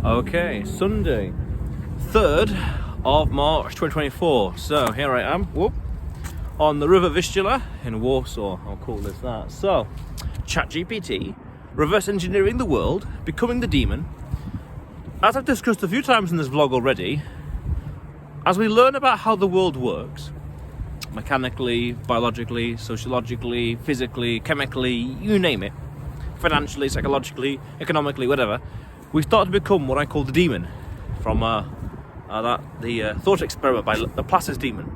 Okay, Sunday, 3rd of March 2024. So here I am, on the River Vistula in Warsaw. I'll call this that. So, ChatGPT, reverse engineering the world, becoming the demon. As I've discussed a few times in this vlog already, as we learn about how the world works, mechanically, biologically, sociologically, physically, chemically, you name it, financially, psychologically, economically, whatever, we start to become what I call the demon from the thought experiment by Laplace's demon,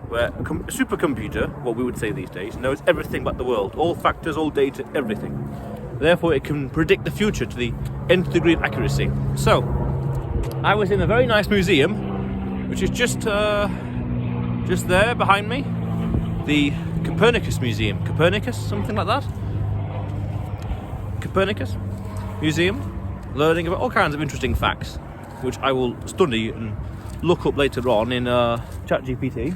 where a supercomputer, what we would say these days, knows everything about the world, all factors, all data, everything. Therefore, it can predict the future to the nth degree of accuracy. So, I was in a very nice museum, which is just there behind me, the Copernicus Museum. Copernicus, something like that. Copernicus Museum, learning about all kinds of interesting facts, which I will study and look up later on in ChatGPT,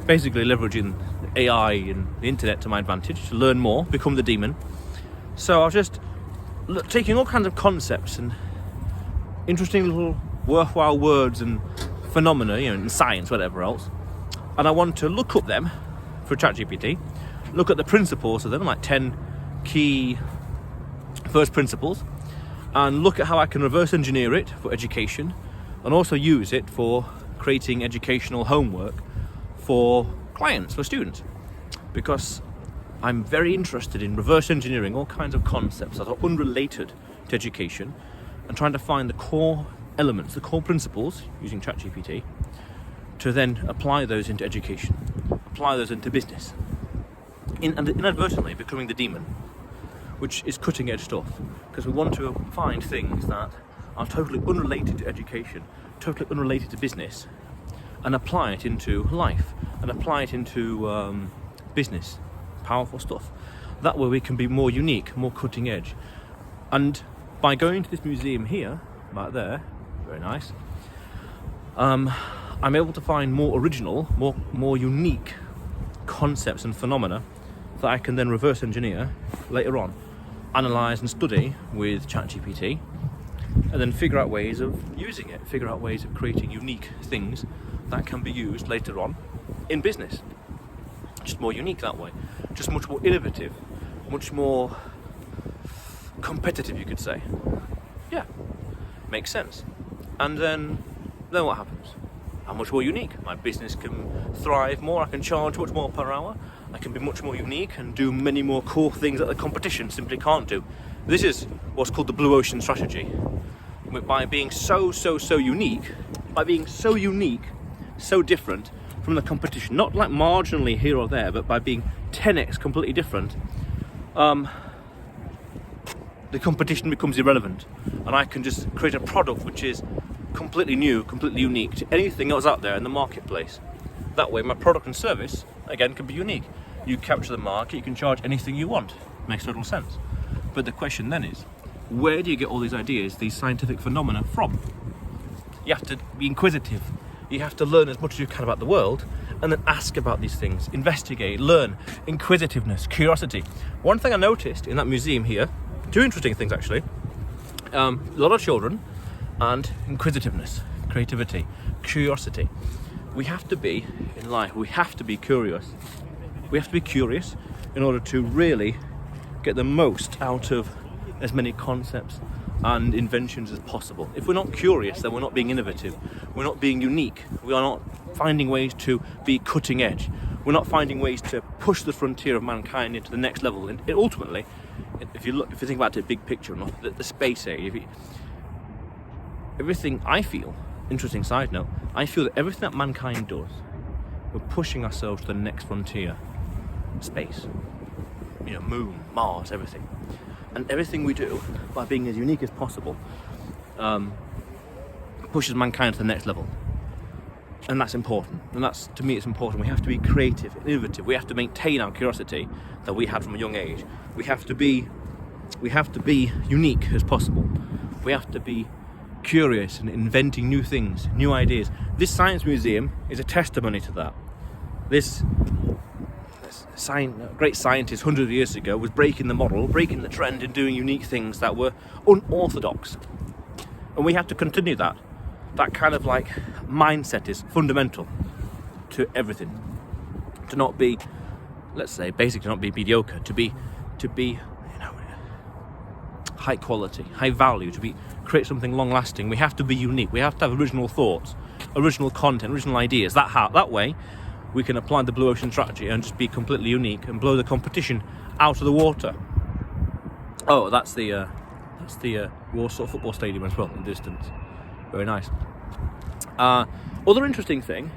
basically leveraging AI and the internet to my advantage to learn more, become the demon. So I was just taking all kinds of concepts and interesting little worthwhile words and phenomena, in science, whatever else, and I want to look up them for ChatGPT, look at the principles of them, like 10 key first principles, and look at how I can reverse engineer it for education and also use it for creating educational homework for clients, for students, because I'm very interested in reverse engineering all kinds of concepts that are unrelated to education and trying to find the core elements, the core principles using ChatGPT to then apply those into education, apply those into business, and inadvertently becoming the demon, which is cutting edge stuff, because we want to find things that are totally unrelated to education, totally unrelated to business, and apply it into life, and apply it into business. Powerful stuff. That way we can be more unique, more cutting edge. And by going to this museum here, right there, very nice, I'm able to find more original, more unique concepts and phenomena that I can then reverse engineer later on, analyze and study with ChatGPT, and then figure out ways of using it, figure out ways of creating unique things that can be used later on in business. Just more unique that way, just much more innovative, much more competitive, you could say. Yeah, makes sense. And then what happens? I'm much more unique. My business can thrive more. I can charge much more per hour. I can be much more unique and do many more cool things that the competition simply can't do. This is what's called the blue ocean strategy. By being so unique, so different from the competition, not like marginally here or there, but by being 10x completely different, the competition becomes irrelevant, and I can just create a product which is completely new, completely unique to anything else out there in the marketplace. That way my product and service, again, can be unique. You capture the market, you can charge anything you want. Makes total sense. But the question then is, where do you get all these ideas, these scientific phenomena from? You have to be inquisitive. You have to learn as much as you can about the world and then ask about these things, investigate, learn, inquisitiveness, curiosity. One thing I noticed in that museum here, two interesting things actually, a lot of children and inquisitiveness, creativity, curiosity. We have to be, in life, we have to be curious. We have to be curious in order to really get the most out of as many concepts and inventions as possible. If we're not curious, then we're not being innovative. We're not being unique. We are not finding ways to be cutting edge. We're not finding ways to push the frontier of mankind into the next level. And ultimately, if you think about it, big picture, not the space age, everything I feel, interesting side note, I feel that everything that mankind does, we're pushing ourselves to the next frontier. Space, moon, Mars, everything. And everything we do, by being as unique as possible, pushes mankind to the next level. And that's important. And that's, to me, it's important. We have to be creative, innovative. We have to maintain our curiosity that we had from a young age. We have to be unique as possible. We have to be curious and inventing new things, new ideas. This science museum is a testimony to that. This great scientist hundreds of years ago was breaking the model, breaking the trend and doing unique things that were unorthodox. And we have to continue that. That kind of like mindset is fundamental to everything. To not be, let's say, basically not be mediocre, to be high quality, high value, create something long lasting. We have to be unique. We have to have original thoughts, original content, original ideas. That way we can apply the blue ocean strategy and just be completely unique and blow the competition out of the water. Oh, that's the Warsaw football stadium as well in the distance. Very nice. Other interesting thing,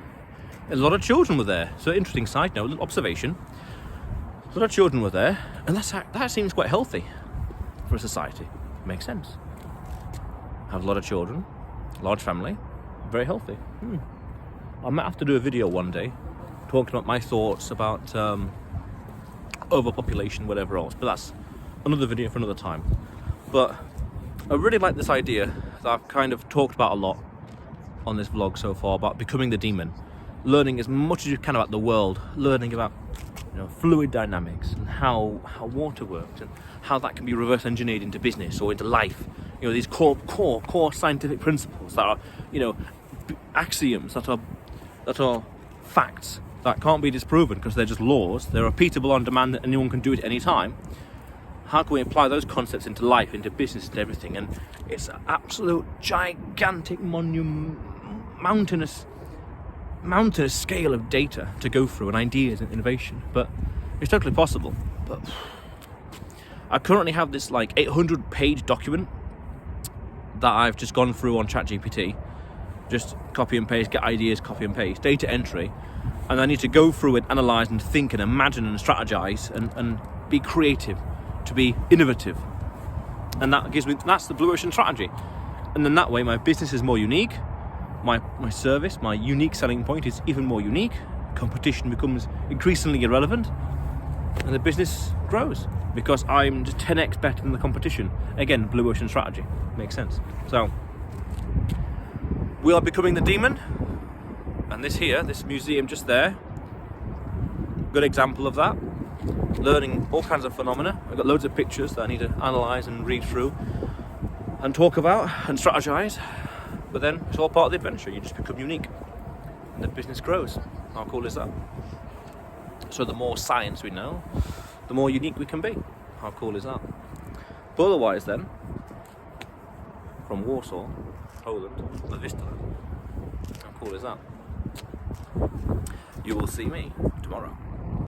a lot of children were there. So interesting side note, observation. A lot of children were there, and that seems quite healthy for a society. Makes sense. Have a lot of children, large family, very healthy. I might have to do a video one day talking about my thoughts about overpopulation, whatever else, but that's another video for another time. But I really like this idea that I've kind of talked about a lot on this vlog so far, about becoming the demon, learning as much as you can about the world, learning about fluid dynamics and how water works and how that can be reverse engineered into business or into life. These core scientific principles that are axioms, that are facts that can't be disproven because they're just laws. They're repeatable on demand, that anyone can do it at any time. How can we apply those concepts into life, into business, into everything? And it's an absolute gigantic mountainous scale of data to go through, and ideas and innovation, but it's totally possible. But I currently have this like 800-page document that I've just gone through on ChatGPT. Just copy and paste, get ideas, copy and paste, data entry, and I need to go through it, analyze and think and imagine and strategize and be creative, to be innovative. And that's the blue ocean strategy. And then that way my business is more unique, my service, my unique selling point is even more unique, competition becomes increasingly irrelevant, and the business grows because I'm just 10x better than the competition. Again, blue ocean strategy. Makes sense. So we are becoming the demon, and this museum just there, good example of that. Learning all kinds of phenomena. I've got loads of pictures that I need to analyze and read through and talk about and strategize. But then it's all part of the adventure. You just become unique and the business grows. How cool is that? So the more science we know, the more unique we can be. How cool is that? But otherwise then, from Warsaw, Poland, the Vista, how cool is that? You will see me tomorrow.